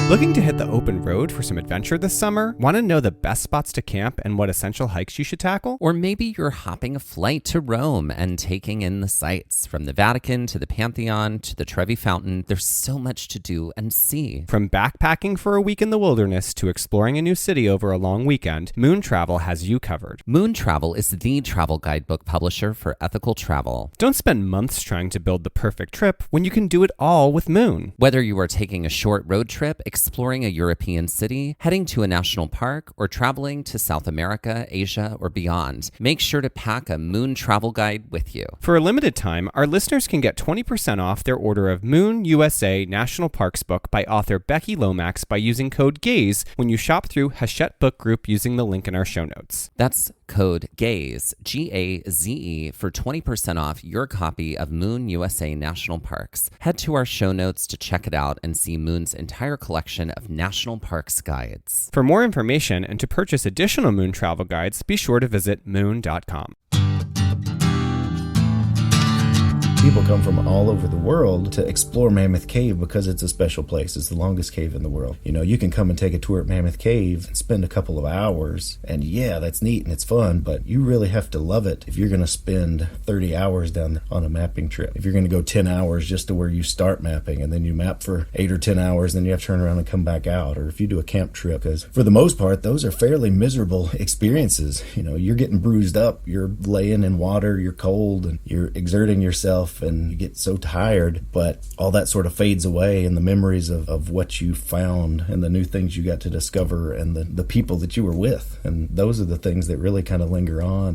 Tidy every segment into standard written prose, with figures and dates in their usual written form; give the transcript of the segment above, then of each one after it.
Looking to hit the open road for some adventure this summer? Want to know the best spots to camp and what essential hikes you should tackle? Or maybe you're hopping a flight to Rome and taking in the sights. From the Vatican to the Pantheon to the Trevi Fountain, there's so much to do and see. From backpacking for a week in the wilderness to exploring a new city over a long weekend, Moon Travel has you covered. Moon Travel is the travel guidebook publisher for ethical travel. Don't spend months trying to build the perfect trip when you can do it all with Moon. Whether you are taking a short road trip, exploring a European city, heading to a national park, or traveling to South America, Asia, or beyond, make sure to pack a Moon travel guide with you. For a limited time, our listeners can get 20% off their order of Moon USA National Parks book by author Becky Lomax by using code GAZE when you shop through Hachette Book Group using the link in our show notes. That's code GAZE, G-A-Z-E, for 20% off your copy of Moon USA National Parks. Head to our show notes to check it out and see Moon's entire collection of national parks guides. For more information and to purchase additional Moon travel guides, be sure to visit moon.com. People come from all over the world to explore Mammoth Cave because it's a special place. It's the longest cave in the world. You know, you can come and take a tour at Mammoth Cave and spend a couple of hours, and yeah, that's neat and it's fun, but you really have to love it if you're going to spend 30 hours down on a mapping trip. If you're going to go 10 hours just to where you start mapping, and then you map for 8 or 10 hours, then you have to turn around and come back out, or if you do a camp trip, because for the most part, those are fairly miserable experiences. You know, you're getting bruised up, you're laying in water, you're cold, and you're exerting yourself, and you get so tired, but all that sort of fades away, and the memories of what you found and the new things you got to discover and the people that you were with, and those are the things that really kind of linger on.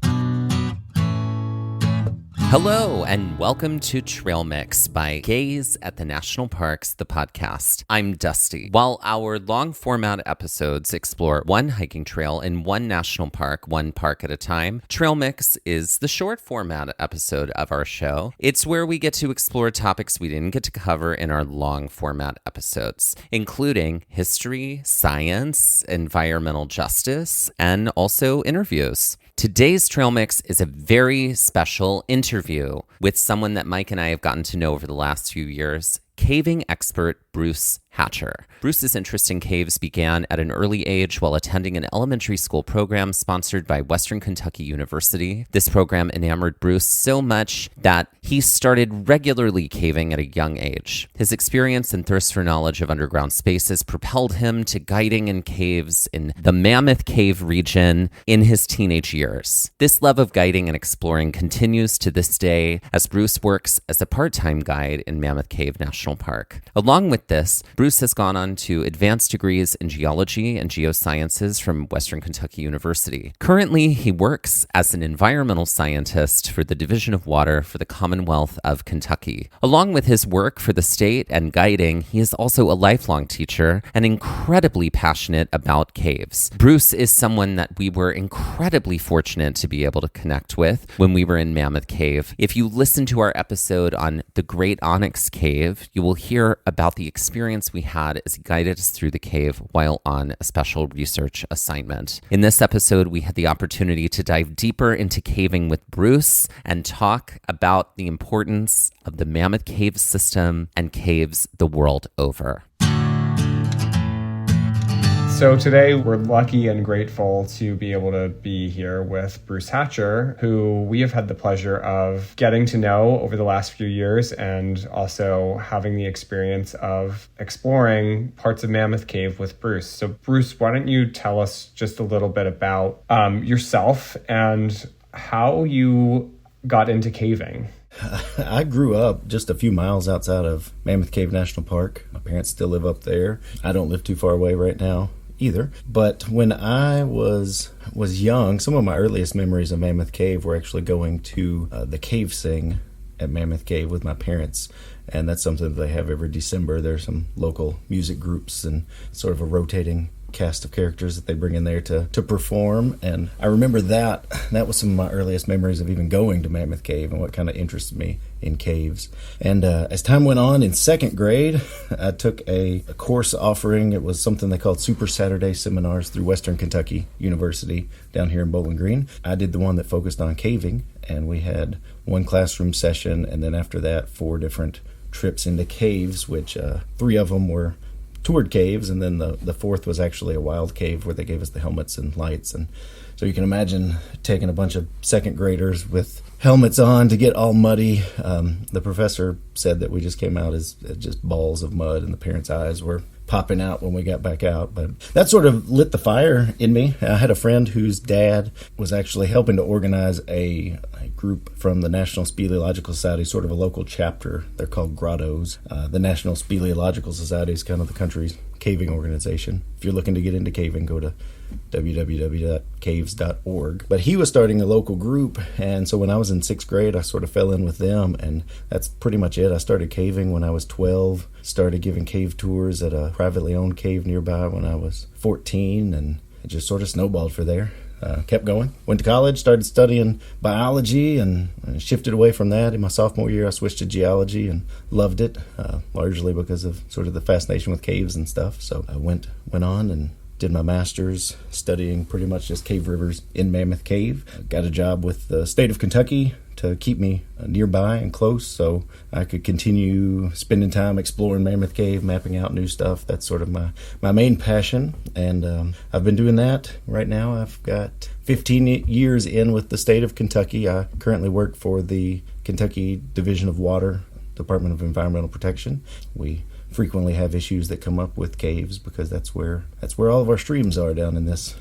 Hello, and welcome to Trail Mix by Gaze at the National Parks, the podcast. I'm Dusty. While our long format episodes explore one hiking trail in one national park, one park at a time, Trail Mix is the short format episode of our show. It's where we get to explore topics we didn't get to cover in our long format episodes, including history, science, environmental justice, and also interviews. Today's Trail Mix is a very special interview with someone that Mike and I have gotten to know over the last few years, caving expert Bruce Hatcher. Bruce's interest in caves began at an early age while attending an elementary school program sponsored by Western Kentucky University. This program enamored Bruce so much that he started regularly caving at a young age. His experience and thirst for knowledge of underground spaces propelled him to guiding in caves in the Mammoth Cave region in his teenage years. This love of guiding and exploring continues to this day as Bruce works as a part-time guide in Mammoth Cave National Park. Along with this, Bruce has gone on to advanced degrees in geology and geosciences from Western Kentucky University. Currently, he works as an environmental scientist for the Division of Water for the Commonwealth of Kentucky. Along with his work for the state and guiding, he is also a lifelong teacher and incredibly passionate about caves. Bruce is someone that we were incredibly fortunate to be able to connect with when we were in Mammoth Cave. If you listen to our episode on the Great Onyx Cave, you will hear about the experience we had as he guided us through the cave while on a special research assignment. In this episode, we had the opportunity to dive deeper into caving with Bruce and talk about the importance of the Mammoth Cave system and caves the world over. So today we're lucky and grateful to be able to be here with Bruce Hatcher, who we have had the pleasure of getting to know over the last few years and also having the experience of exploring parts of Mammoth Cave with Bruce. So Bruce, why don't you tell us just a little bit about yourself and how you got into caving? I grew up just a few miles outside of Mammoth Cave National Park. My parents still live up there. I don't live too far away right now either. But when I was young, some of my earliest memories of Mammoth Cave were actually going to the cave sing at Mammoth Cave with my parents. And that's something that they have every December. There's some local music groups and sort of a rotating cast of characters that they bring in there to perform. And I remember that was some of my earliest memories of even going to Mammoth Cave and what kind of interested me in caves. And as time went on, in second grade, I took a course offering. It was something they called Super Saturday Seminars through Western Kentucky University down here in Bowling Green. I did the one that focused on caving, and we had one classroom session, and then after that, 4 different trips into caves, which 3 of them were toured caves, and then the fourth was actually a wild cave where they gave us the helmets and lights. And so you can imagine taking a bunch of second graders with helmets on to get all muddy. The professor said that we just came out as just balls of mud, and the parents' eyes were popping out when we got back out. But that sort of lit the fire in me. I had a friend whose dad was actually helping to organize a group from the National Speleological Society, sort of a local chapter. They're called Grottos. The National Speleological Society is kind of the country's caving organization. If you're looking to get into caving, go to www.caves.org. But he was starting a local group, and so when I was in 6th grade, I sort of fell in with them, and that's pretty much it. I started caving when I was 12, started giving cave tours at a privately owned cave nearby when I was 14, and it just sort of snowballed for there. Kept going. Went to college, started studying biology, and shifted away from that. In my sophomore year, I switched to geology and loved it, largely because of sort of the fascination with caves and stuff. So I went on and did my master's studying pretty much just cave rivers in Mammoth Cave. Got a job with the state of Kentucky to keep me nearby and close so I could continue spending time exploring Mammoth Cave, mapping out new stuff. That's sort of my main passion, and I've been doing that. Right now I've got 15 years in with the state of Kentucky. I currently work for the Kentucky Division of Water, Department of Environmental Protection. We frequently have issues that come up with caves because that's where all of our streams are down in this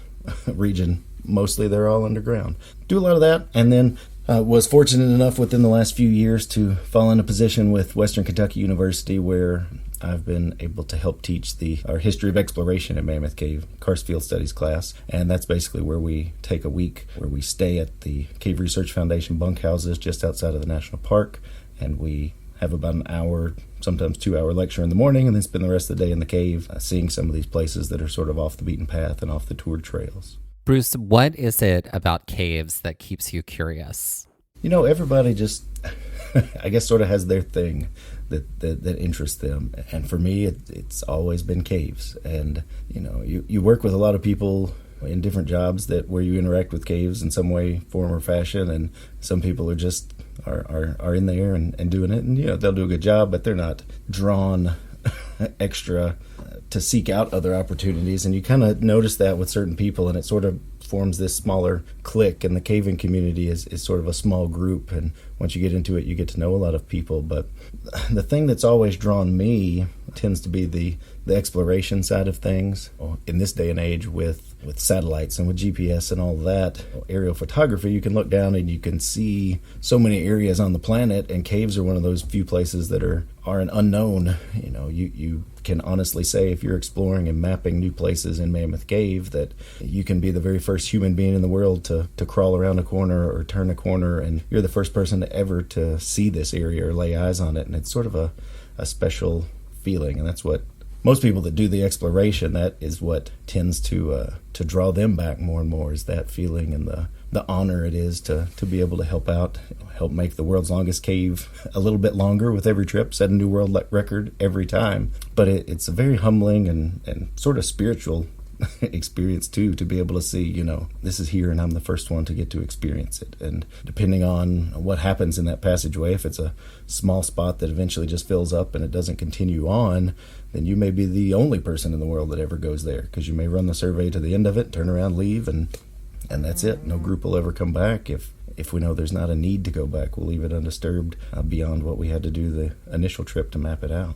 region. Mostly they're all underground. Do a lot of that, and then was fortunate enough within the last few years to fall in a position with Western Kentucky University where I've been able to help teach our history of exploration at Mammoth Cave Karst Field Studies class, and that's basically where we take a week where we stay at the Cave Research Foundation bunkhouses just outside of the national park, and we have about an hour, sometimes 2-hour lecture in the morning, and then spend the rest of the day in the cave seeing some of these places that are sort of off the beaten path and off the toured trails. Bruce, what is it about caves that keeps you curious? You know, everybody just, I guess, sort of has their thing that interests them. And for me, it's always been caves. And, you know, you work with a lot of people in different jobs where you interact with caves in some way, form, or fashion. And some people are just are in there and doing it. And, you know, they'll do a good job, but they're not drawn extra to seek out other opportunities. And you kind of notice that with certain people, and it sort of forms this smaller clique, and the caving community is sort of a small group, and once you get into it you get to know a lot of people. But the thing that's always drawn me tends to be the exploration side of things. In this day and age with satellites and with GPS and all that, aerial photography, you can look down and you can see so many areas on the planet, and caves are one of those few places that are an unknown. You know, you can honestly say if you're exploring and mapping new places in Mammoth Cave that you can be the very first human being in the world to crawl around a corner or turn a corner, and you're the first person ever to see this area or lay eyes on it. And it's sort of a special feeling, and that's what most people that do the exploration, that is what tends to draw them back more and more, is that feeling and the honor it is to be able to help make the world's longest cave a little bit longer with every trip, set a new world record every time. But it's a very humbling and sort of spiritual experience too, to be able to see, you know, this is here and I'm the first one to get to experience it. And depending on what happens in that passageway, if it's a small spot that eventually just fills up and it doesn't continue on, then you may be the only person in the world that ever goes there, because you may run the survey to the end of it, turn around, leave, and that's it. No group will ever come back. If we know there's not a need to go back, we'll leave it undisturbed beyond what we had to do the initial trip to map it out.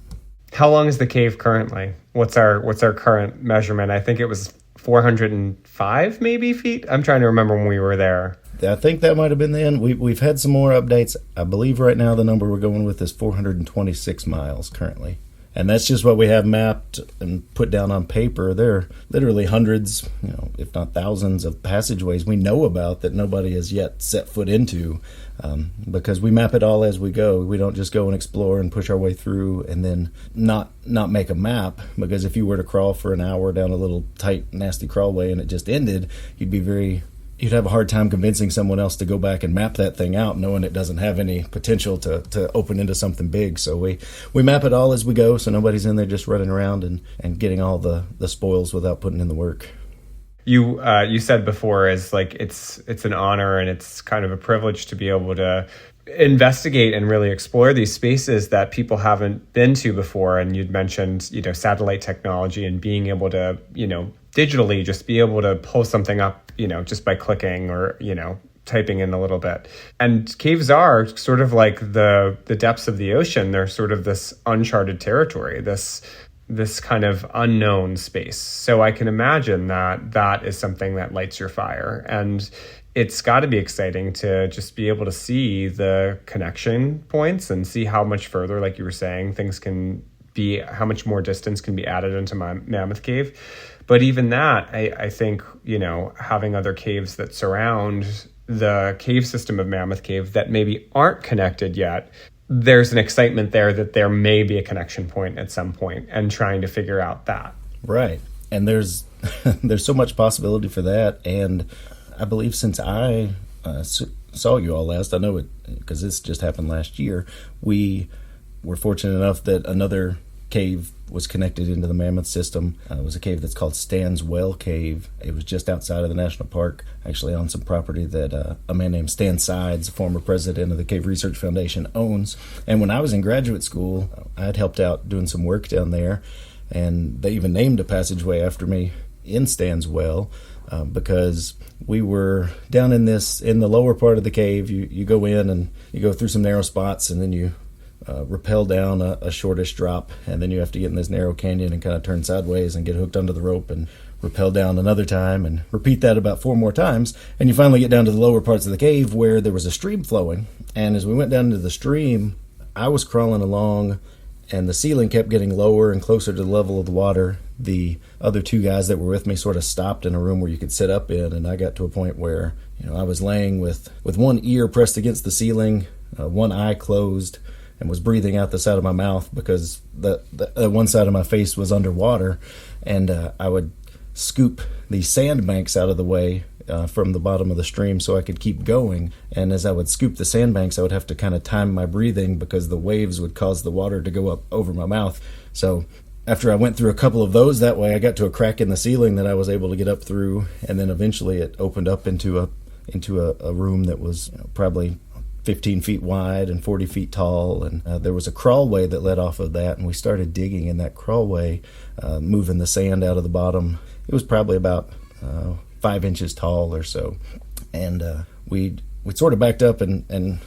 How long is the cave currently? What's our current measurement? I think it was 405 maybe feet. I'm trying to remember when we were there. I think that might have been the end. We've had some more updates. I believe right now the number we're going with is 426 miles currently. And that's just what we have mapped and put down on paper. There are literally hundreds, if not thousands of passageways we know about that nobody has yet set foot into, because we map it all as we go. We don't just go and explore and push our way through and then not make a map, because if you were to crawl for an hour down a little tight, nasty crawlway and it just ended, you'd have a hard time convincing someone else to go back and map that thing out, knowing it doesn't have any potential to open into something big. So we map it all as we go, so nobody's in there just running around and getting all the spoils without putting in the work. You said before is like it's an honor and it's kind of a privilege to be able to investigate and really explore these spaces that people haven't been to before. And you'd mentioned, satellite technology and being able to, digitally just be able to pull something up, just by clicking or, typing in a little bit. And caves are sort of like the depths of the ocean. They're sort of this uncharted territory, this kind of unknown space. So I can imagine that is something that lights your fire. And it's got to be exciting to just be able to see the connection points and see how much further, like you were saying, things can be, how much more distance can be added into my Mammoth Cave. But even that, I think, having other caves that surround the cave system of Mammoth Cave that maybe aren't connected yet, there's an excitement there that there may be a connection point at some point, and trying to figure out that. Right. And there's so much possibility for that. And I believe since I saw you all last, I know it because this just happened last year, we were fortunate enough that another cave was connected into the Mammoth system. It was a cave that's called Stan's Well Cave. It was just outside of the national park, actually on some property that a man named Stan Sides, former president of the Cave Research Foundation, owns. And when I was in graduate school, I had helped out doing some work down there, and they even named a passageway after me in Stan's Well, because we were down in the lower part of the cave. You go in and you go through some narrow spots, and then you rappel down a shortish drop, and then you have to get in this narrow canyon and kind of turn sideways and get hooked onto the rope and rappel down another time and repeat that about 4 more times. And you finally get down to the lower parts of the cave where there was a stream flowing. And as we went down into the stream, I was crawling along, and the ceiling kept getting lower and closer to the level of the water. The other 2 guys that were with me sort of stopped in a room where you could sit up in, and I got to a point where I was laying with one ear pressed against the ceiling, one eye closed, and was breathing out the side of my mouth because the one side of my face was underwater. And I would scoop these sandbanks out of the way from the bottom of the stream so I could keep going. And as I would scoop the sandbanks, I would have to kind of time my breathing because the waves would cause the water to go up over my mouth. So after I went through a couple of those that way, I got to a crack in the ceiling that I was able to get up through. And then eventually it opened up into a room that was probably 15 feet wide and 40 feet tall, and there was a crawlway that led off of that, and we started digging in that crawlway, moving the sand out of the bottom. It was probably about 5 inches tall or so, and we sort of backed up and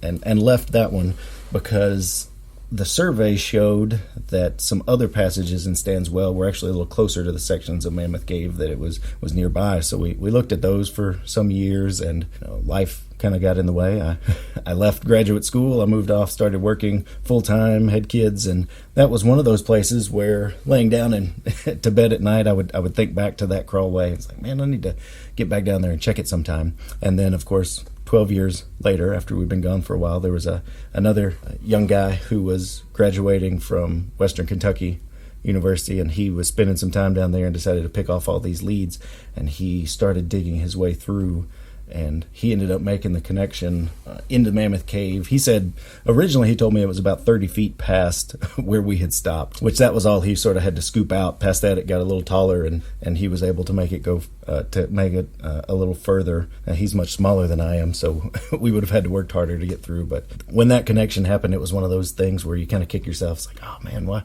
left that one because the survey showed that some other passages in Stan's Well were actually a little closer to the sections of Mammoth Cave that it was nearby. So we looked at those for some years, and life kind of got in the way. I left graduate school. I moved off, started working full-time, had kids, and that was one of those places where laying down and to bed at night, I would think back to that crawlway. It's like, man, I need to get back down there and check it sometime. And then, of course, 12 years later, after we'd been gone for a while, there was another young guy who was graduating from Western Kentucky University, and he was spending some time down there and decided to pick off all these leads, and he started digging his way through, and he ended up making the connection into Mammoth Cave. He said originally he told me it was about 30 feet past where we had stopped, which that was all he sort of had to scoop out. Past that it got a little taller, and he was able to make it go a little further. He's much smaller than I am, so we would have had to work harder to get through. But when that connection happened, it was one of those things where you kind of kick yourself. It's like, oh man, why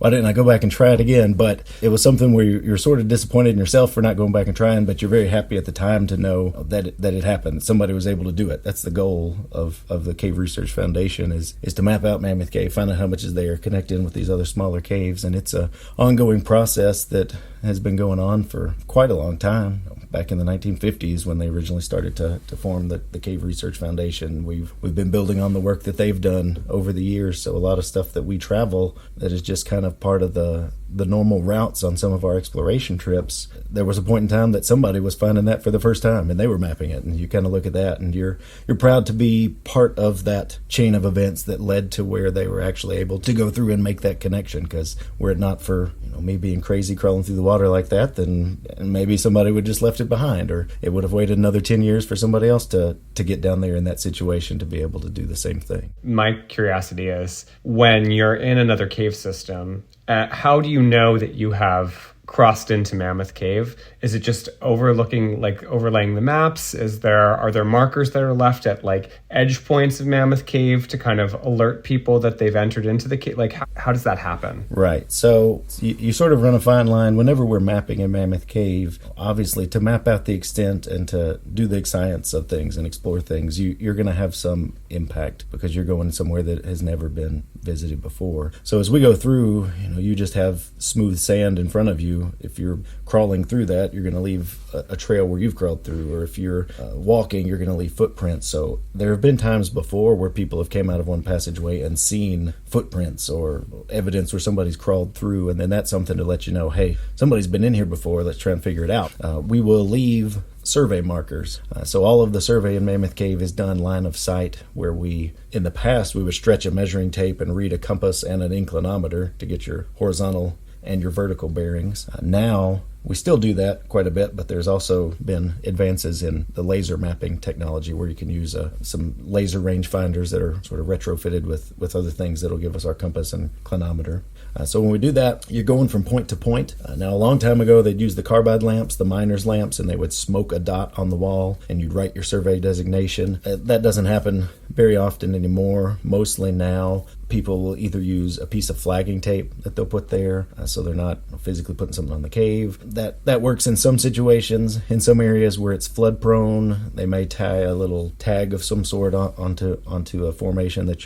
didn't I go back and try it again? But it was something where you're sort of disappointed in yourself for not going back and trying, but you're very happy at the time to know that it happened, that somebody was able to do it. That's the goal of the Cave Research Foundation is to map out Mammoth Cave, find out how much is there, connect in with these other smaller caves. And it's a ongoing process that has been going on for quite a long time. Back in the 1950s when they originally started to form the Cave Research Foundation. We've been building on the work that they've done over the years. So a lot of stuff that we travel that is just kind of part of the normal routes on some of our exploration trips. There was a point in time that somebody was finding that for the first time and they were mapping it, and you kind of look at that and you're proud to be part of that chain of events that led to where they were actually able to go through and make that connection. Because were it not for me being crazy crawling through the water like that, then maybe somebody would just left it behind, or it would have waited another 10 years for somebody else to get down there in that situation to be able to do the same thing. My curiosity is, when you're in another cave system, how do you know that you have crossed into Mammoth Cave? Is it just overlaying the maps? Are there markers that are left at like edge points of Mammoth Cave to kind of alert people that they've entered into the cave? Like how does that happen? Right. So you sort of run a fine line whenever we're mapping in Mammoth Cave. Obviously, to map out the extent and to do the science of things and explore things, you're going to have some impact because you're going somewhere that has never been visited before. So as we go through, you just have smooth sand in front of you. If you're crawling through that, you're going to leave a trail where you've crawled through, or if you're walking, you're going to leave footprints. So there have been times before where people have came out of one passageway and seen footprints or evidence where somebody's crawled through, and then that's something to let you know, hey, somebody's been in here before, let's try and figure it out. We will leave survey markers. So all of the survey in Mammoth Cave is done line of sight, where in the past, we would stretch a measuring tape and read a compass and an inclinometer to get your horizontal and your vertical bearings. Now, we still do that quite a bit, but there's also been advances in the laser mapping technology where you can use some laser range finders that are sort of retrofitted with other things that'll give us our compass and clinometer. So when we do that, you're going from point to point. Now, a long time ago, they'd use the carbide lamps, the miner's lamps, and they would smoke a dot on the wall, and you'd write your survey designation. That doesn't happen very often anymore. Mostly now, people will either use a piece of flagging tape that they'll put there, so they're not physically putting something on the cave. That works in some situations. In some areas where it's flood prone, they may tie a little tag of some sort onto a formation that's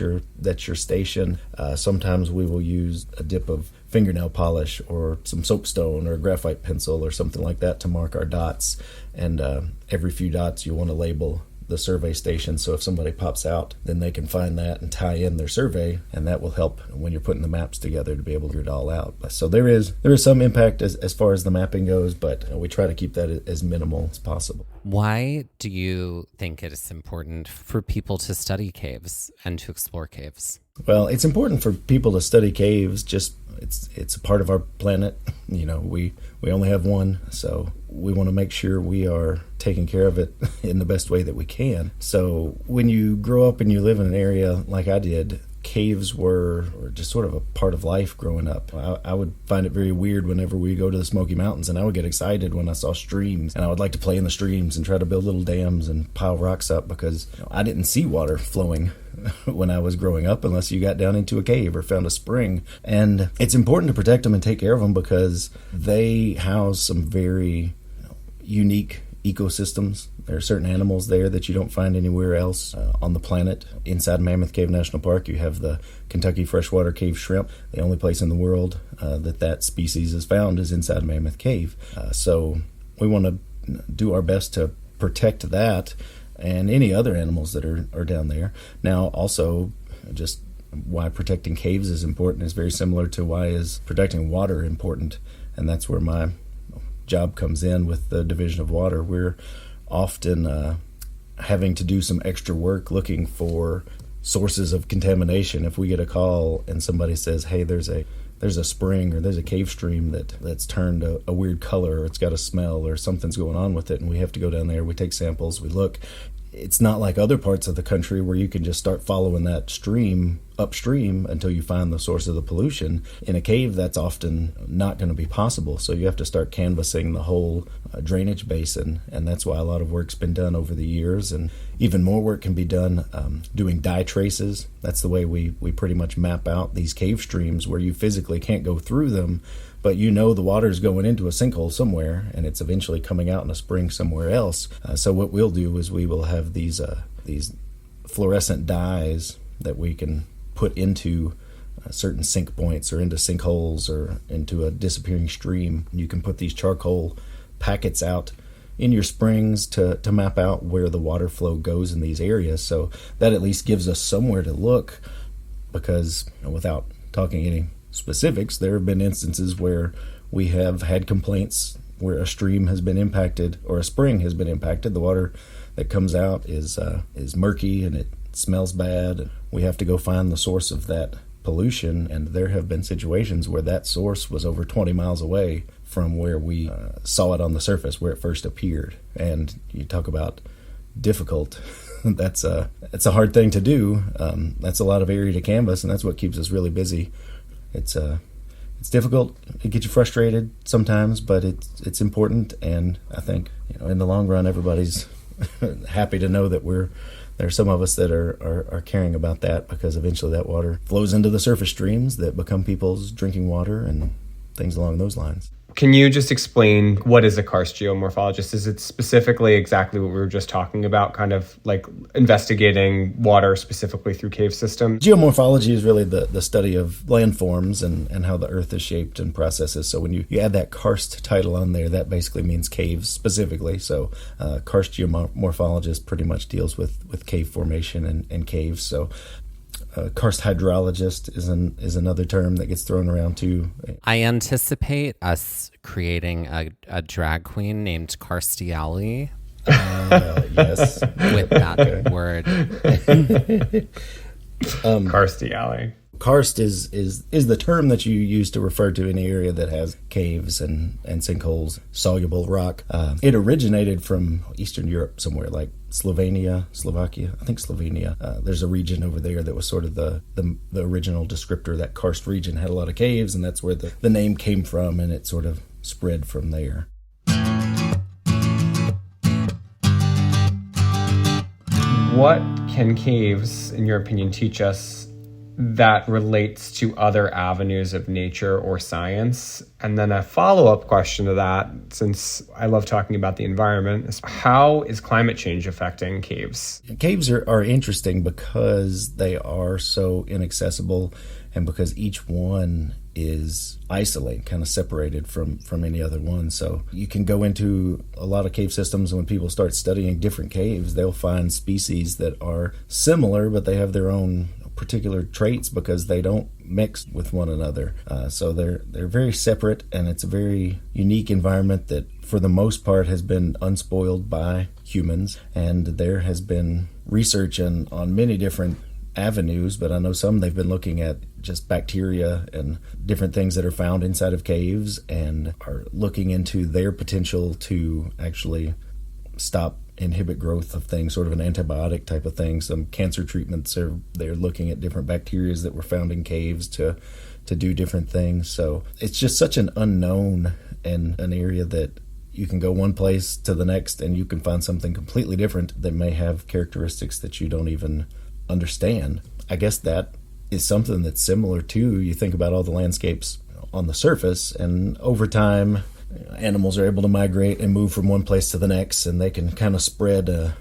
your station. Sometimes we will use a dip of fingernail polish or some soapstone or a graphite pencil or something like that to mark our dots. And every few dots you want to label the survey station, so if somebody pops out, then they can find that and tie in their survey, and that will help when you're putting the maps together to be able to figure it all out. So there is some impact as far as the mapping goes, but we try to keep that as minimal as possible. Why do you think it is important for people to study caves and to explore caves? Well, it's important for people to study caves. Just it's a part of our planet. We only have one, so we want to make sure we are taking care of it in the best way that we can. So when you grow up and you live in an area like I did, caves were just sort of a part of life growing up. I would find it very weird whenever we go to the Smoky Mountains, and I would get excited when I saw streams, and I would like to play in the streams and try to build little dams and pile rocks up because I didn't see water flowing when I was growing up unless you got down into a cave or found a spring. And it's important to protect them and take care of them because they house some very unique ecosystems. There are certain animals there that you don't find anywhere else on the planet. Inside Mammoth Cave National Park, you have the Kentucky freshwater cave shrimp. The only place in the world that species is found is inside Mammoth Cave. So we want to do our best to protect that and any other animals that are down there. Now, also, just why protecting caves is important is very similar to why is protecting water important, and that's where my job comes in with the Division of Water. We're often having to do some extra work looking for sources of contamination. If we get a call and somebody says, hey, there's a spring or there's a cave stream that's turned a weird color, or it's got a smell, or something's going on with it, and we have to go down there, we take samples, we look. It's not like other parts of the country where you can just start following that stream upstream until you find the source of the pollution. In a cave, that's often not going to be possible, so you have to start canvassing the whole drainage basin, and that's why a lot of work's been done over the years, and even more work can be done doing dye traces. That's the way we pretty much map out these cave streams where you physically can't go through them, but the water's going into a sinkhole somewhere, and it's eventually coming out in a spring somewhere else. So what we'll do is we will have these fluorescent dyes that we can put into certain sink points or into sinkholes or into a disappearing stream. You can put these charcoal packets out in your springs to map out where the water flow goes in these areas. So that at least gives us somewhere to look, because without talking any specifics, there have been instances where we have had complaints where a stream has been impacted or a spring has been impacted. The water that comes out is murky and it smells bad. We have to go find the source of that pollution, and there have been situations where that source was over 20 miles away from where we saw it on the surface, where it first appeared. And you talk about difficult. That's a hard thing to do. That's a lot of area to canvas, and that's what keeps us really busy. It's It's difficult. It gets you frustrated sometimes, but it's important. And I think, in the long run, everybody's happy to know that there are some of us that are caring about that, because eventually that water flows into the surface streams that become people's drinking water and things along those lines. Can you just explain what is a karst geomorphologist? Is it specifically exactly what we were just talking about, kind of like investigating water specifically through cave systems? Geomorphology is really the study of landforms and how the earth is shaped and processes. So when you add that karst title on there, that basically means caves specifically. So karst geomorphologist pretty much deals with cave formation and caves. So karst hydrologist is another term that gets thrown around too. I anticipate us creating a drag queen named Karstiali. Yes. With that word. Karstiali. Karst is the term that you use to refer to any area that has caves and sinkholes, soluble rock. It originated from Eastern Europe somewhere, like Slovakia. I think Slovenia. There's a region over there that was sort of the original descriptor. That karst region had a lot of caves, and that's where the name came from, and it sort of spread from there. What can caves, in your opinion, teach us that relates to other avenues of nature or science? And then a follow-up question to that, since I love talking about the environment, is how is climate change affecting caves? Caves are interesting because they are so inaccessible, and because each one is isolated, kind of separated from any other one. So you can go into a lot of cave systems, and when people start studying different caves, they'll find species that are similar, but they have their own particular traits because they don't mix with one another. So they're very separate, and it's a very unique environment that for the most part has been unspoiled by humans. And there has been research on many different avenues, but I know some they've been looking at just bacteria and different things that are found inside of caves, and are looking into their potential to actually inhibit growth of things, sort of an antibiotic type of thing. Some cancer treatments they're looking at different bacteria that were found in caves to do different things. So it's just such an unknown, and an area that you can go one place to the next and you can find something completely different that may have characteristics that you don't even understand. I guess that is something that's similar to, you think about all the landscapes on the surface, and over time animals are able to migrate and move from one place to the next, and they can kind of spread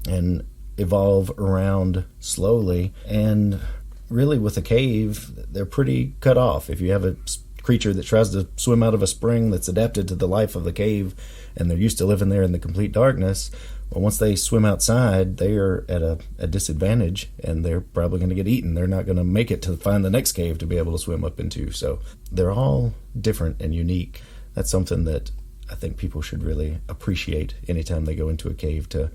and evolve around slowly. And really with a cave, they're pretty cut off. If you have a creature that tries to swim out of a spring that's adapted to the life of the cave, and they're used to living there in the complete darkness, well, once they swim outside, they are at a disadvantage, and they're probably going to get eaten. They're not going to make it to find the next cave to be able to swim up into. So they're all different and unique. That's something that I think people should really appreciate anytime they go into a cave, to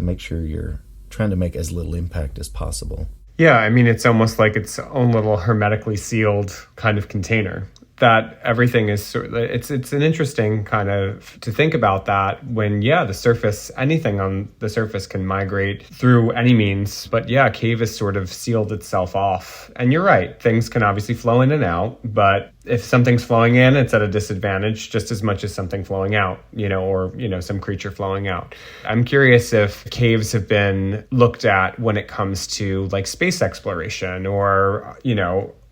make sure you're trying to make as little impact as possible. Yeah, I mean, it's almost like its own little hermetically sealed kind of container. That everything is it's an interesting kind of to think about that when, the surface, anything on the surface can migrate through any means. But cave has sort of sealed itself off. And you're right, things can obviously flow in and out, but if something's flowing in, it's at a disadvantage just as much as something flowing out, or some creature flowing out. I'm curious if caves have been looked at when it comes to like space exploration or,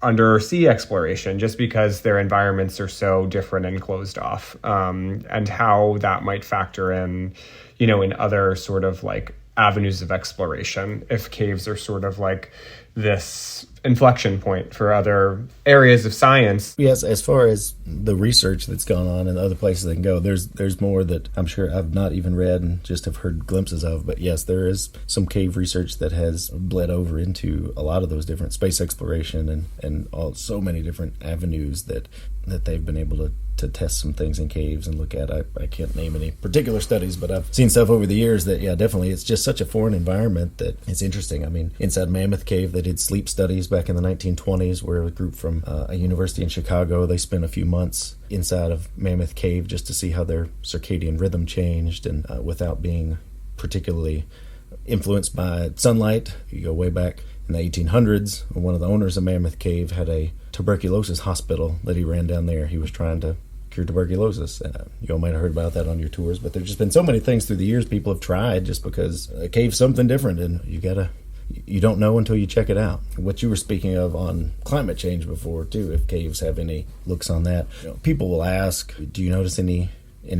undersea exploration, just because their environments are so different and closed off, and how that might factor in, in other sort of like avenues of exploration, if caves are sort of like this inflection point for other areas of science. Yes, as far as the research that's gone on and other places they can go, there's more that I'm sure I've not even read and just have heard glimpses of. But yes, there is some cave research that has bled over into a lot of those different space exploration and so many different avenues that they've been able to test some things in caves and look at. I can't name any particular studies, but I've seen stuff over the years that, definitely it's just such a foreign environment that it's interesting. I mean, inside Mammoth Cave, they did sleep studies back in the 1920s where a group from a university in Chicago, they spent a few months inside of Mammoth Cave just to see how their circadian rhythm changed, and without being particularly influenced by sunlight. You go way back in the 1800s, one of the owners of Mammoth Cave had a tuberculosis hospital that he ran down there. He was trying to cure tuberculosis. You all might have heard about that on your tours, but there's just been so many things through the years people have tried just because a cave's something different, and you don't know until you check it out. What you were speaking of on climate change before too, if caves have any looks on that. People will ask, do you notice any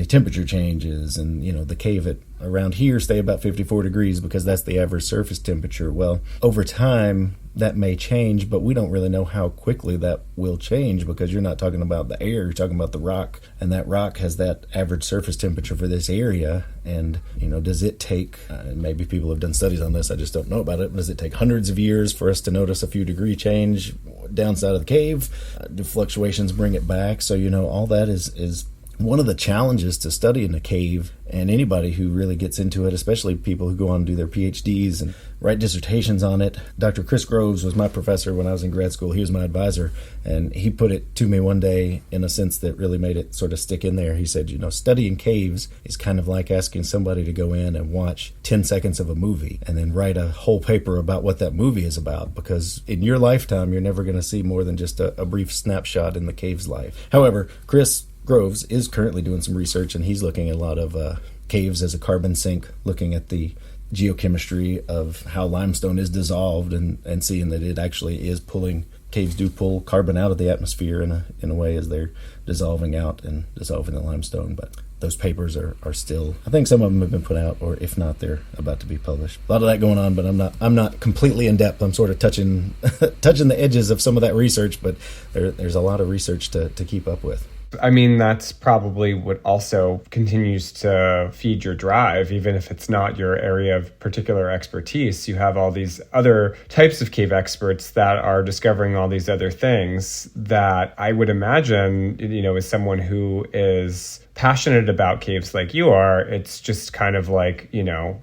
temperature changes? And the cave around here stay about 54 degrees because that's the average surface temperature. Well, over time that may change, but we don't really know how quickly that will change because you're not talking about the air, you're talking about the rock, and that rock has that average surface temperature for this area. And does it take, maybe people have done studies on this, I just don't know about it, but does it take hundreds of years for us to notice a few degree change downside of the cave? Do fluctuations bring it back? So all that is one of the challenges to study in a cave, and anybody who really gets into it, especially people who go on and do their PhDs and write dissertations on it. Dr. Chris Groves was my professor when I was in grad school. He was my advisor, and he put it to me one day in a sense that really made it sort of stick in there. He said, studying caves is kind of like asking somebody to go in and watch 10 seconds of a movie and then write a whole paper about what that movie is about, because in your lifetime, you're never going to see more than just a brief snapshot in the cave's life. However, Chris Groves is currently doing some research, and he's looking at a lot of caves as a carbon sink, looking at the geochemistry of how limestone is dissolved and seeing that it actually is caves do pull carbon out of the atmosphere in a way as they're dissolving out and dissolving the limestone. But those papers are still, I think some of them have been put out, or if not, they're about to be published. A lot of that going on, but I'm not completely in depth. I'm sort of touching the edges of some of that research, but there's a lot of research to keep up with. I mean, that's probably what also continues to feed your drive, even if it's not your area of particular expertise. You have all these other types of cave experts that are discovering all these other things that I would imagine, as someone who is passionate about caves like you are, it's just kind of like,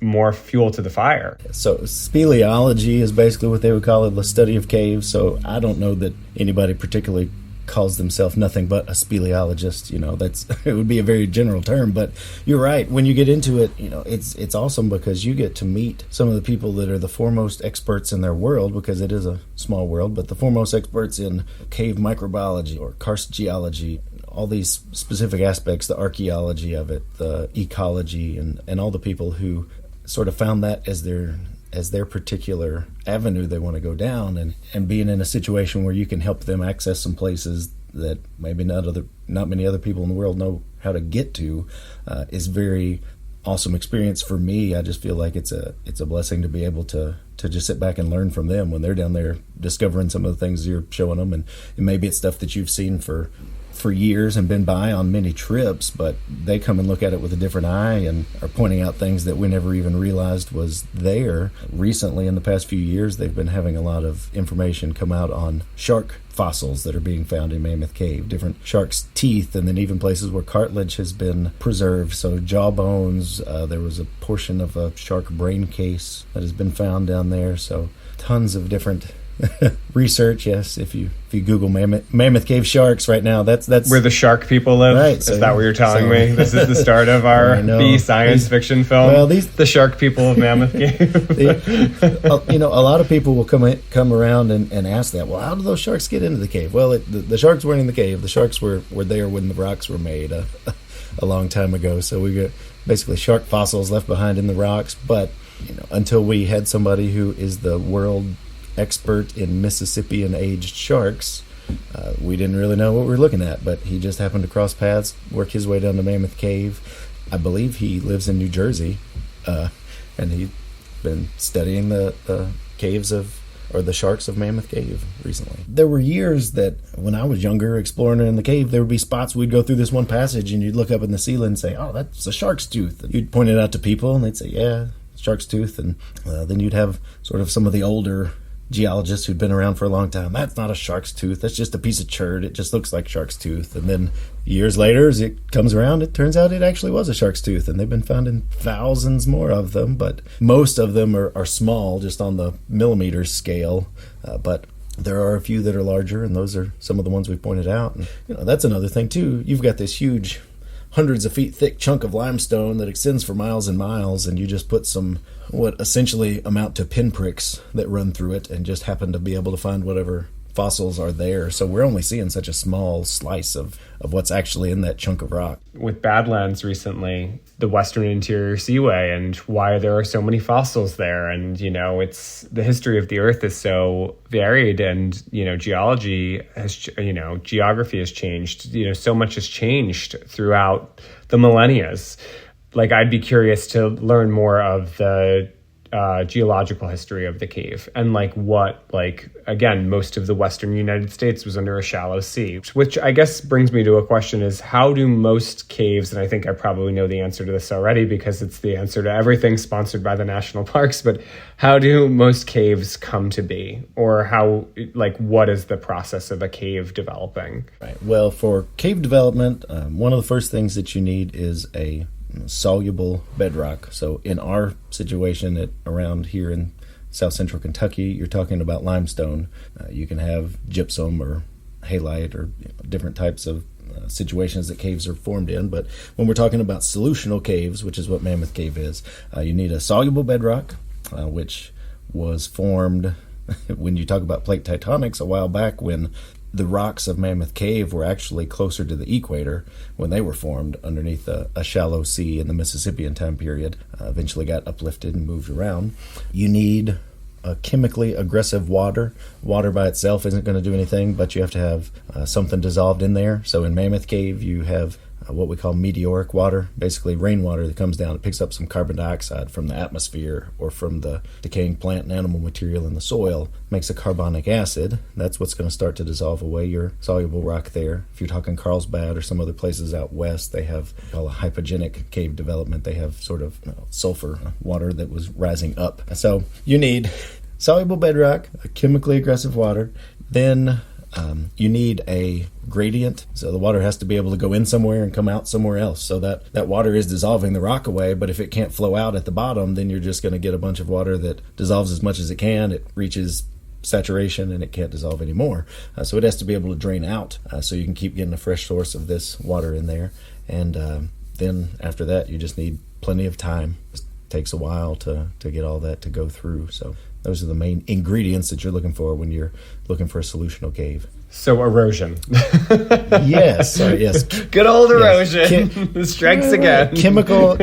more fuel to the fire. So speleology is basically what they would call it, the study of caves. So I don't know that anybody particularly calls themselves nothing but a speleologist. It would be a very general term, but you're right. When you get into it, it's awesome because you get to meet some of the people that are the foremost experts in their world, because it is a small world, but the foremost experts in cave microbiology or karst geology, all these specific aspects, the archaeology of it, the ecology, and all the people who sort of found that as their particular avenue they want to go down, and being in a situation where you can help them access some places that maybe not many other people in the world know how to get to is very awesome experience for me. I just feel like it's a blessing to be able to just sit back and learn from them when they're down there discovering some of the things you're showing them, and maybe it's stuff that you've seen for years and been by on many trips, but they come and look at it with a different eye and are pointing out things that we never even realized was there. Recently, in the past few years, they've been having a lot of information come out on shark fossils that are being found in Mammoth Cave, different sharks' teeth, and then even places where cartilage has been preserved. So jaw bones, there was a portion of a shark brain case that has been found down there. So tons of different research. Yes, if you Google Mammoth Cave sharks right now, that's where the shark people live. Right, is that what you're telling me? This is the start of our B science fiction film. Well, the shark people of Mammoth Cave. A lot of people will come around and ask that. Well, how do those sharks get into the cave? Well, the sharks weren't in the cave. The sharks were there when the rocks were made a long time ago. So we got basically shark fossils left behind in the rocks. But until we had somebody who is the world expert in Mississippian aged sharks, we didn't really know what we were looking at, but he just happened to cross paths, work his way down to Mammoth Cave. I believe he lives in New Jersey, and he's been studying the caves or the sharks of Mammoth Cave recently. There were years that when I was younger exploring in the cave, there would be spots we'd go through this one passage and you'd look up in the ceiling and say, oh, that's a shark's tooth. And you'd point it out to people and they'd say, yeah, shark's tooth. And then you'd have sort of some of the older geologists who'd been around for a long time. That's not a shark's tooth. That's just a piece of chert. It just looks like shark's tooth. And then years later, as it comes around, it turns out it actually was a shark's tooth. And they've been found in thousands more of them, but most of them are small, just on the millimeter scale. But there are a few that are larger, and those are some of the ones we pointed out. And, that's another thing too. You've got this huge, hundreds of feet thick chunk of limestone that extends for miles and miles, and you just put some what essentially amount to pinpricks that run through it and just happen to be able to find whatever fossils are there. So we're only seeing such a small slice of what's actually in that chunk of rock. With Badlands recently, the Western Interior Seaway, and why there are so many fossils there. And, it's the history of the Earth is so varied, and, geography has changed. So much has changed throughout the millennia. Like, I'd be curious to learn more of the geological history of the cave, and again, most of the Western United States was under a shallow sea, which I guess brings me to a question is, how do most caves, and I think I probably know the answer to this already because it's the answer to everything sponsored by the national parks, but how do most caves come to be? Or what is the process of a cave developing? Right. Well, for cave development, one of the first things that you need is a soluble bedrock. So in our situation around here in south central Kentucky, you're talking about limestone. You can have gypsum or halite or different types of situations that caves are formed in. But when we're talking about solutional caves, which is what Mammoth Cave is, you need a soluble bedrock, which was formed when you talk about plate tectonics a while back, when the rocks of Mammoth Cave were actually closer to the equator when they were formed underneath a shallow sea in the Mississippian time period. Eventually got uplifted and moved around. You need a chemically aggressive water. Water by itself isn't going to do anything, but you have to have something dissolved in there. So in Mammoth Cave, you have what we call meteoric water, basically rainwater that comes down. It picks up some carbon dioxide from the atmosphere or from the decaying plant and animal material in the soil, makes a carbonic acid. That's what's going to start to dissolve away your soluble rock there. If you're talking Carlsbad or some other places out west, they have a hypogenic cave development. They have sort of sulfur water that was rising up. So you need soluble bedrock, a chemically aggressive water, then you need a gradient, so the water has to be able to go in somewhere and come out somewhere else. So that water is dissolving the rock away, but if it can't flow out at the bottom, then you're just going to get a bunch of water that dissolves as much as it can. It reaches saturation and it can't dissolve anymore. So it has to be able to drain out so you can keep getting a fresh source of this water in there. And then after that, you just need plenty of time. It takes a while to get all that to go through. So those are the main ingredients that you're looking for when you're looking for a solutional cave. So erosion. Yes. Good old erosion. Strikes again. Chemical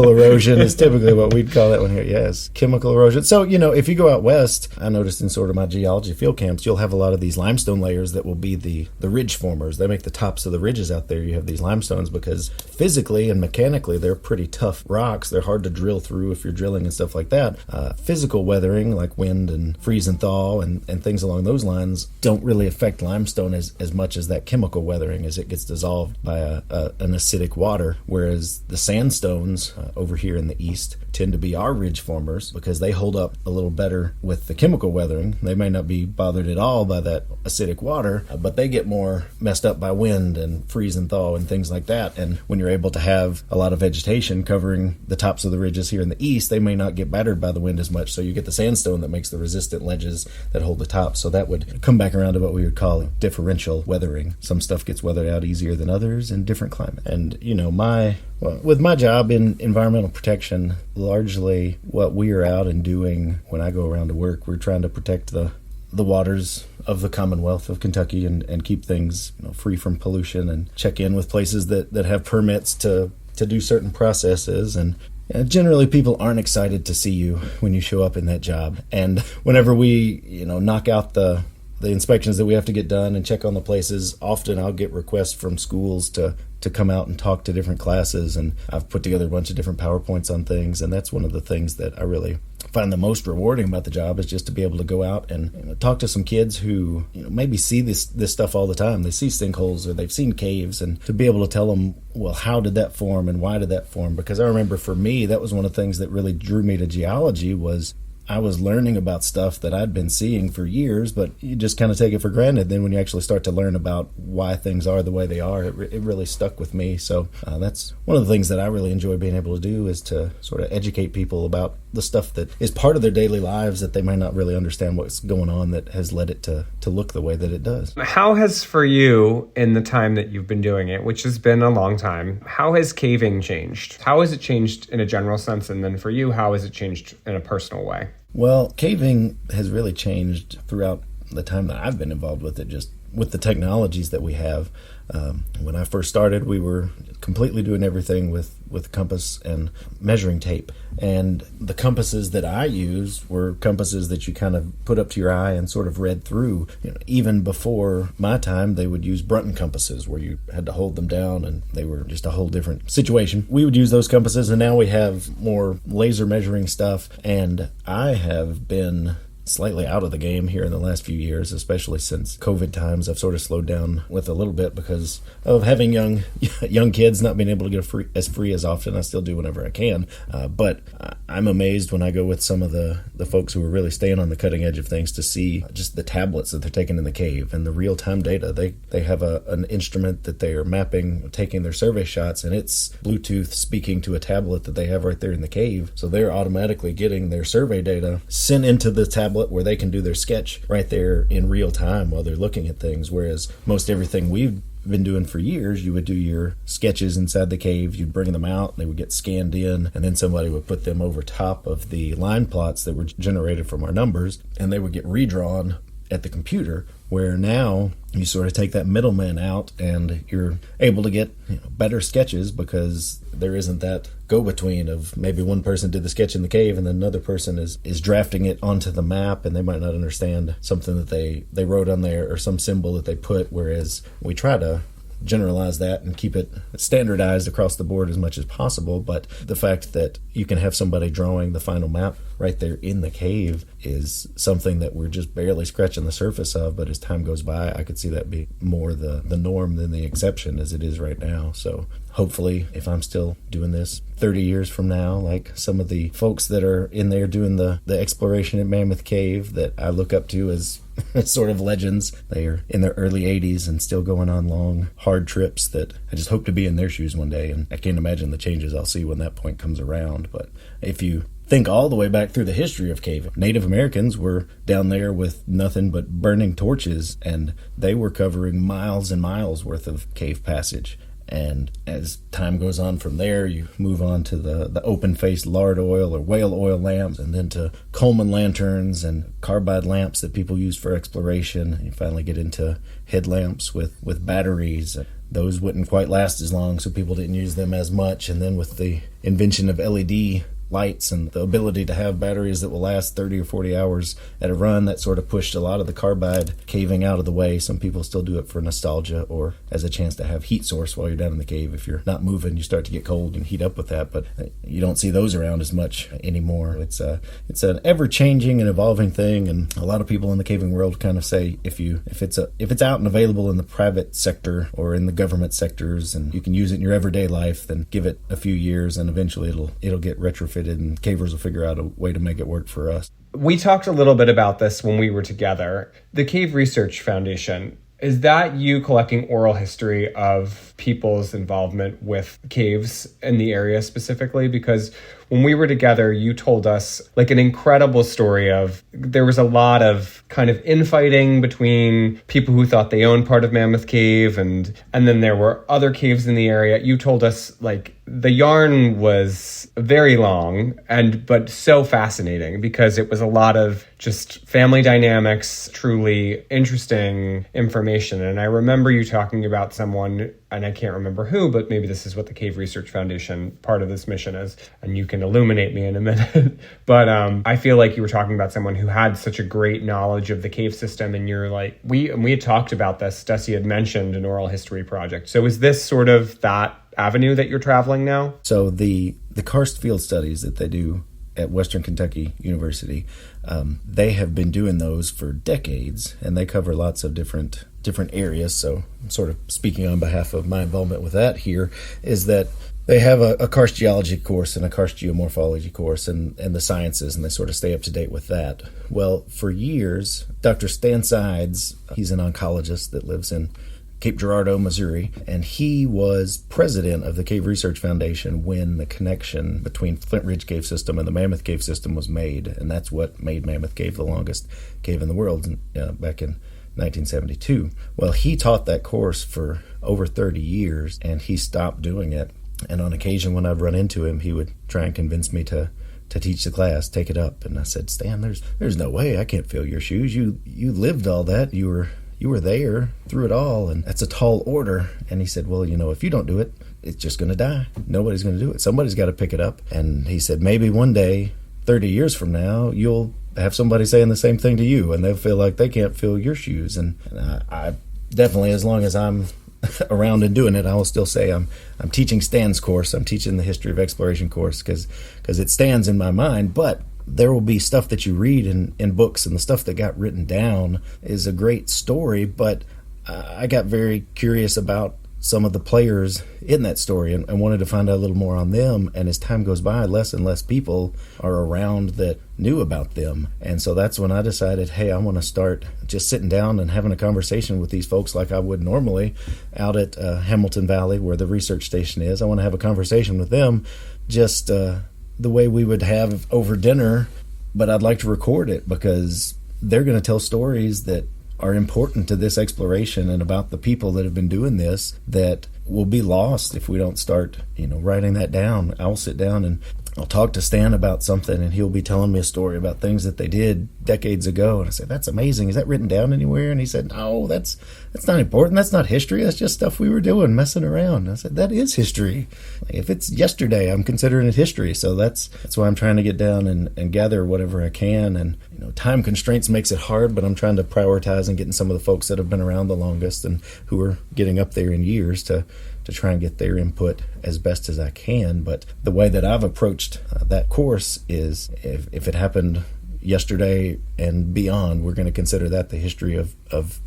erosion is typically what we'd call that one here. Yes, chemical erosion. So, if you go out west, I noticed in sort of my geology field camps, you'll have a lot of these limestone layers that will be the ridge formers. They make the tops of the ridges out there. You have these limestones because physically and mechanically, they're pretty tough rocks. They're hard to drill through if you're drilling and stuff like that. Physical weathering, like wind and freeze and thaw and things along those lines, don't really affect limestone as much as that chemical weathering, as it gets dissolved by an acidic water, whereas the sandstones over here in the east tend to be our ridge formers because they hold up a little better with the chemical weathering. They may not be bothered at all by that acidic water, but they get more messed up by wind and freeze and thaw and things like that. And when you're able to have a lot of vegetation covering the tops of the ridges here in the east, they may not get battered by the wind as much, so you get the sandstone that makes the resistant ledges that hold the top. So that would come back around to what we would call differential weathering. Some stuff gets weathered out easier than others in different climates. And with my job in environmental protection, largely what we are out and doing when I go around to work, we're trying to protect the waters of the Commonwealth of Kentucky and keep things free from pollution, and check in with places that have permits to do certain processes. And generally people aren't excited to see you when you show up in that job. And whenever we knock out the inspections that we have to get done and check on the places, often I'll get requests from schools to come out and talk to different classes, and I've put together a bunch of different PowerPoints on things. And that's one of the things that I really find the most rewarding about the job, is just to be able to go out and talk to some kids who maybe see this stuff all the time. They see sinkholes or they've seen caves, and to be able to tell them, well, how did that form and why did that form? Because I remember for me, that was one of the things that really drew me to geology, was I was learning about stuff that I'd been seeing for years, but you just kind of take it for granted. Then when you actually start to learn about why things are the way they are, it really stuck with me. So that's one of the things that I really enjoy being able to do, is to sort of educate people about the stuff that is part of their daily lives that they might not really understand what's going on that has led it to look the way that it does. How has, for you, in the time that you've been doing it, which has been a long time, how has caving changed? How has it changed in a general sense? And then for you, how has it changed in a personal way? Well, caving has really changed throughout the time that I've been involved with it, just with the technologies that we have. When I first started, we were completely doing everything with compass and measuring tape. And the compasses that I used were compasses that you kind of put up to your eye and sort of read through. Even before my time, they would use Brunton compasses where you had to hold them down, and they were just a whole different situation. We would use those compasses, and now we have more laser measuring stuff. And I have been slightly out of the game here in the last few years, especially since COVID times. I've sort of slowed down with a little bit because of having young kids, not being able to get free as often. I still do whenever I can, but I'm amazed when I go with some of the folks who are really staying on the cutting edge of things to see just the tablets that they're taking in the cave and the real-time data. They have an instrument that they are mapping, taking their survey shots, and it's Bluetooth speaking to a tablet that they have right there in the cave. So they're automatically getting their survey data sent into the tablet where they can do their sketch right there in real time while they're looking at things, whereas most everything we've been doing for years, you would do your sketches inside the cave, you'd bring them out, and they would get scanned in, and then somebody would put them over top of the line plots that were generated from our numbers, and they would get redrawn at the computer, where now you sort of take that middleman out and you're able to get better sketches because there isn't that go-between of maybe one person did the sketch in the cave and then another person is drafting it onto the map, and they might not understand something that they wrote on there or some symbol that they put, whereas we try to generalize that and keep it standardized across the board as much as possible. But the fact that you can have somebody drawing the final map right there in the cave is something that we're just barely scratching the surface of. But as time goes by, I could see that be more the norm than the exception as it is right now. So hopefully, if I'm still doing this 30 years from now, like some of the folks that are in there doing the exploration at Mammoth Cave that I look up to as sort of legends, they are in their early 80s and still going on long, hard trips that I just hope to be in their shoes one day. And I can't imagine the changes I'll see when that point comes around. But if you think all the way back through the history of caving, Native Americans were down there with nothing but burning torches, and they were covering miles and miles worth of cave passage. And as time goes on from there, you move on to the open-faced lard oil or whale oil lamps, and then to Coleman lanterns and carbide lamps that people use for exploration. You finally get into headlamps with batteries. Those wouldn't quite last as long, so people didn't use them as much. And then with the invention of LED lights and the ability to have batteries that will last 30 or 40 hours at a run, that sort of pushed a lot of the carbide caving out of the way. Some people still do it for nostalgia or as a chance to have heat source while you're down in the cave. If you're not moving, you start to get cold and heat up with that, but you don't see those around as much anymore. It's an ever-changing and evolving thing, and a lot of people in the caving world kind of say if it's out and available in the private sector or in the government sectors and you can use it in your everyday life, then give it a few years and eventually it'll get retrofitted and cavers will figure out a way to make it work for us. We talked a little bit about this when we were together. The Cave Research Foundation, is that you collecting oral history of people's involvement with caves in the area specifically? Because when we were together, you told us like an incredible story of there was a lot of kind of infighting between people who thought they owned part of Mammoth Cave, and then there were other caves in the area. You told us like the yarn was very long but so fascinating because it was a lot of just family dynamics, truly interesting information. And I remember you talking about someone, and I can't remember who, but maybe this is what the Cave Research Foundation part of this mission is, and you can illuminate me in a minute. But I feel like you were talking about someone who had such a great knowledge of the cave system, and you're like, we had talked about this. Dusty had mentioned an oral history project. So is this sort of that avenue that you're traveling now? So the karst field studies that they do at Western Kentucky University, they have been doing those for decades, and they cover lots of different areas. So I'm sort of speaking on behalf of my involvement with that here, is that they have a karst geology course and a karst geomorphology course and the sciences, and they sort of stay up to date with that. Well, for years, Dr. Stan Sides, he's an oncologist that lives in Cape Girardeau, Missouri, and he was president of the Cave Research Foundation when the connection between Flint Ridge Cave System and the Mammoth Cave System was made, and that's what made Mammoth Cave the longest cave in the world back in 1972. Well, he taught that course for over 30 years, and he stopped doing it. And on occasion, when I'd run into him, he would try and convince me to to teach the class, take it up. And I said, Stan, there's no way I can't fill your shoes. You lived all that. You were there through it all, and that's a tall order. And he said, well, if you don't do it, it's just going to die. Nobody's going to do it. Somebody's got to pick it up. And he said, maybe one day, 30 years from now, you'll have somebody saying the same thing to you, and they'll feel like they can't fill your shoes. And I definitely, as long as I'm around and doing it, I will still say I'm teaching Stan's course. I'm teaching the history of exploration course because it stands in my mind. But there will be stuff that you read in books, and the stuff that got written down is a great story. But I got very curious about some of the players in that story and wanted to find out a little more on them. And as time goes by, less and less people are around that knew about them. And so that's when I decided, hey, I want to start just sitting down and having a conversation with these folks like I would normally out at Hamilton Valley, where the research station is. I want to have a conversation with them just the way we would have over dinner, but I'd like to record it because they're going to tell stories that are important to this exploration and about the people that have been doing this that will be lost if we don't start, writing that down. I'll sit down and I'll talk to Stan about something, and he'll be telling me a story about things that they did decades ago. And I said, that's amazing. Is that written down anywhere? And he said, no, that's not important. That's not history. That's just stuff we were doing, messing around. And I said, that is history. If it's yesterday, I'm considering it history. So that's why I'm trying to get down and gather whatever I can. And time constraints makes it hard, but I'm trying to prioritize and getting some of the folks that have been around the longest and who are getting up there in years to try and get their input as best as I can. But the way that I've approached that course is if it happened yesterday and beyond, we're going to consider that the history of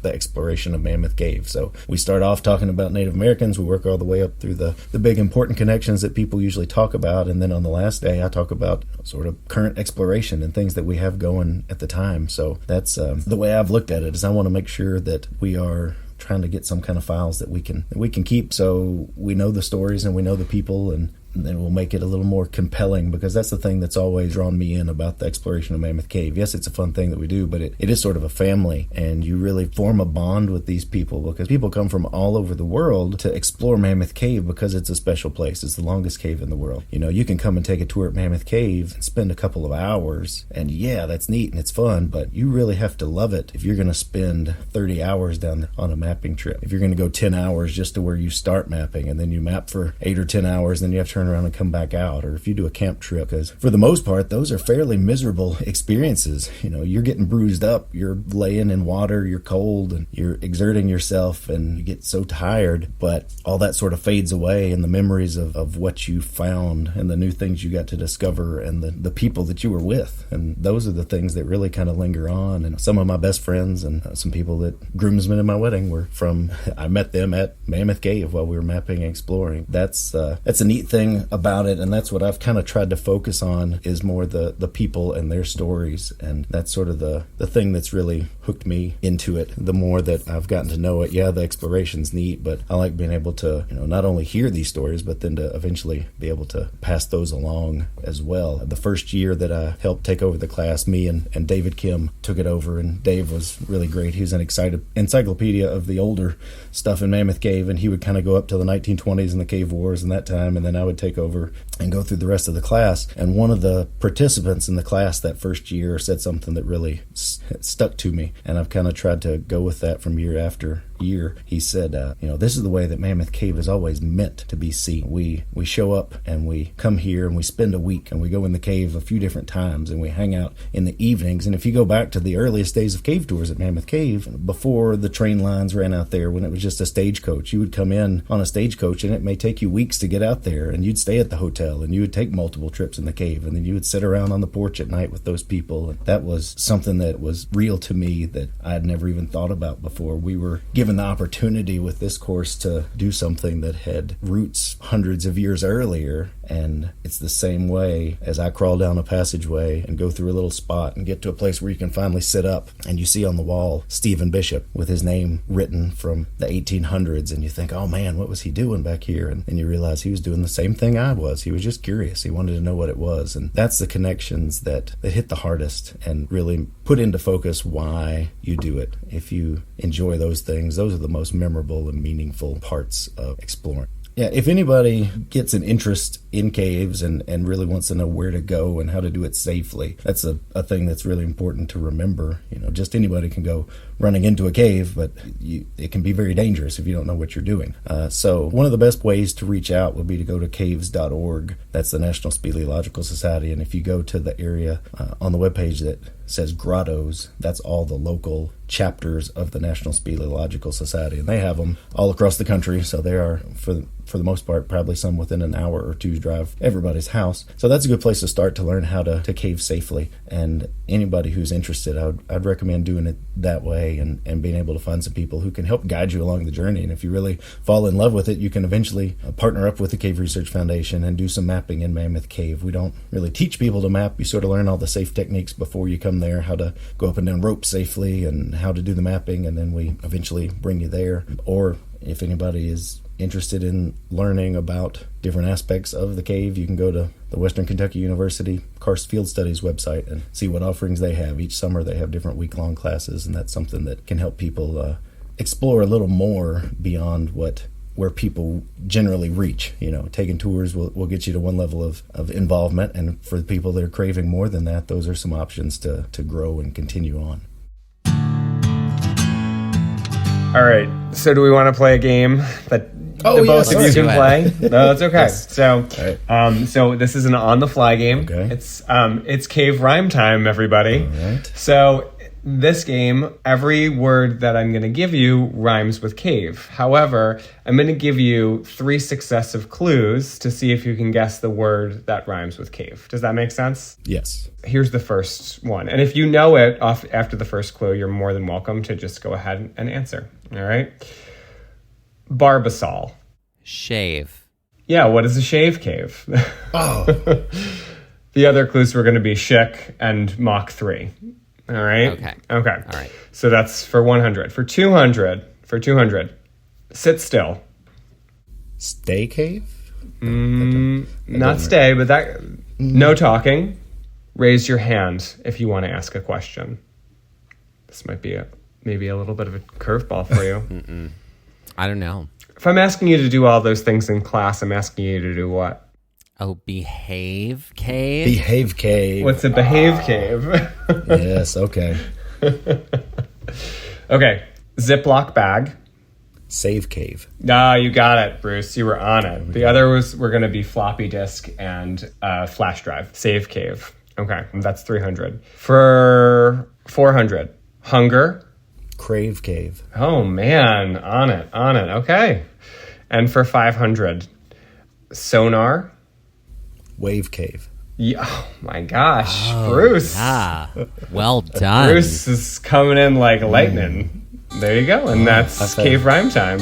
the exploration of Mammoth Cave. So we start off talking about Native Americans. We work all the way up through the big important connections that people usually talk about. And then on the last day, I talk about sort of current exploration and things that we have going at the time. So that's the way I've looked at it, is I want to make sure that we are trying to get some kind of files that we can keep, so we know the stories and we know the people, and then we'll make it a little more compelling, because that's the thing that's always drawn me in about the exploration of Mammoth Cave. Yes, it's a fun thing that we do, but it is sort of a family, and you really form a bond with these people because people come from all over the world to explore Mammoth Cave because it's a special place. It's the longest cave in the world. You can come and take a tour at Mammoth Cave and spend a couple of hours, and yeah, that's neat and it's fun, but you really have to love it if you're going to spend 30 hours down there on a mapping trip. If you're going to go 10 hours just to where you start mapping, and then you map for 8 or 10 hours, then you have to turn around and come back out. Or if you do a camp trip, because for the most part those are fairly miserable experiences. You're getting bruised up, you're laying in water, you're cold, and you're exerting yourself, and you get so tired, but all that sort of fades away, and the memories of what you found and the new things you got to discover and the people that you were with, and those are the things that really kind of linger on. And some of my best friends and some people that groomsmen in my wedding were from, I met them at Mammoth Cave while we were mapping and exploring. That's a neat thing about it, and that's what I've kind of tried to focus on, is more the people and their stories. And that's sort of the thing that's really hooked me into it. The more that I've gotten to know it, yeah, the exploration's neat, but I like being able to not only hear these stories, but then to eventually be able to pass those along as well. The first year that I helped take over the class, me and David Kim took it over, and Dave was really great. He was an encyclopedia of the older stuff in Mammoth Cave, and he would kind of go up to the 1920s and the cave wars and that time, and then I would take over and go through the rest of the class. And one of the participants in the class that first year said something that really stuck to me, and I've kind of tried to go with that from year after year. He said, this is the way that Mammoth Cave is always meant to be seen. We show up and we come here and we spend a week, and we go in the cave a few different times, and we hang out in the evenings. And if you go back to the earliest days of cave tours at Mammoth Cave, before the train lines ran out there, when it was just a stagecoach, you would come in on a stagecoach, and it may take you weeks to get out there, and you'd stay at the hotel, and you would take multiple trips in the cave, and then you would sit around on the porch at night with those people. And that was something that was real to me that I had never even thought about before. We were given the opportunity with this course to do something that had roots hundreds of years earlier, and it's the same way as I crawl down a passageway and go through a little spot and get to a place where you can finally sit up, and you see on the wall Stephen Bishop with his name written from the 1800s, and you think, oh man, what was he doing back here? And you realize he was doing the same thing I was. He was just curious. He wanted to know what it was. And that's the connections that hit the hardest and really put into focus why you do it. If you enjoy those things, those are the most memorable and meaningful parts of exploring. Yeah, if anybody gets an interest in caves and really wants to know where to go and how to do it safely, that's a thing that's really important to remember. Just anybody can go running into a cave, but it can be very dangerous if you don't know what you're doing. So one of the best ways to reach out would be to go to caves.org. That's the National Speleological Society. And if you go to the area on the webpage that says grottos, that's all the local chapters of the National Speleological Society. And they have them all across the country. So they are, for the most part, probably some within an hour or two's drive everybody's house. So that's a good place to start to learn how to cave safely. And anybody who's interested, I'd recommend doing it that way and being able to find some people who can help guide you along the journey. And if you really fall in love with it, you can eventually partner up with the Cave Research Foundation and do some mapping in Mammoth Cave. We don't really teach people to map. You sort of learn all the safe techniques before you come there, how to go up and down ropes safely and how to do the mapping, and then we eventually bring you there. Or if anybody is interested in learning about different aspects of the cave, you can go to the Western Kentucky University Karst Field Studies website and see what offerings they have. Each summer they have different week-long classes, and that's something that can help people explore a little more beyond where people generally reach. Taking tours will get you to one level of involvement, and for the people that are craving more than that, those are some options to grow and continue on. All right, so do we want to play a game that the both of you can play? No, that's okay. Yes. So, right. So this is an on-the-fly game. Okay. It's cave rhyme time, everybody. All right. So this game, every word that I'm going to give you rhymes with cave. However, I'm going to give you 3 successive clues to see if you can guess the word that rhymes with cave. Does that make sense? Yes. Here's the first one. And if you know it after the first clue, you're more than welcome to just go ahead and answer. All right? Barbasol. Shave. Yeah, what is a shave cave? Oh. The other clues were going to be Schick and Mach 3. All right? Okay. All right. So that's for 100. For 200, sit still. Stay cave? Not stay, but that no talking. Raise your hand if you want to ask a question. This might be maybe a little bit of a curveball for you. I don't know. If I'm asking you to do all those things in class, I'm asking you to do what? Oh, behave cave? Behave cave. What's a behave cave? Yes, okay. Okay, Ziploc bag. Save cave. Ah, you got it, Bruce. You were on it. The others were going to be floppy disk and flash drive. Save cave. Okay, that's 300. For 400, hunger. Crave cave. Oh, man. On it. Okay. And for 500, sonar. Wave cave. Yeah, oh, my gosh. Bruce. Ah, well done. Bruce is coming in like lightning. There you go. And that's cave rhyme time.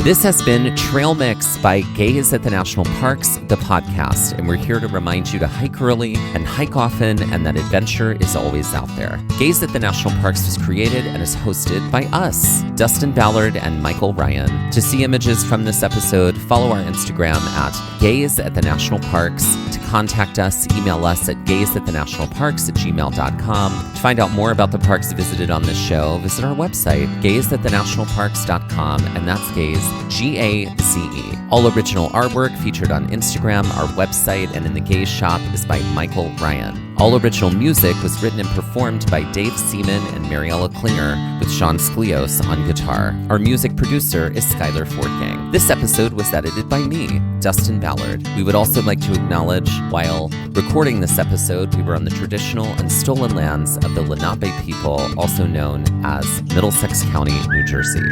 This has been Trail Mix by Gaze at the National Parks, the podcast, and we're here to remind you to hike early and hike often, and that adventure is always out there. Gaze at the National Parks was created and is hosted by us, Dustin Ballard and Michael Ryan. To see images from this episode, follow our Instagram at Gaze at the National Parks. To contact us, email us at gazeatthenationalparks@gmail.com. To find out more about the parks visited on this show, visit our website, gazeatthenationalparks.com, and that's Gaze, G-A-Z-E. All original artwork featured on Instagram, our website, and in the Gaze shop is by Michael Ryan. All original music was written and performed by Dave Seaman and Mariella Klinger, with Sean Sklios on guitar. Our music producer is Skyler Fortgang. This episode was edited by me, Dustin Ballard. We would also like to acknowledge, while recording this episode, we were on the traditional and stolen lands of the Lenape people, also known as Middlesex County, New Jersey.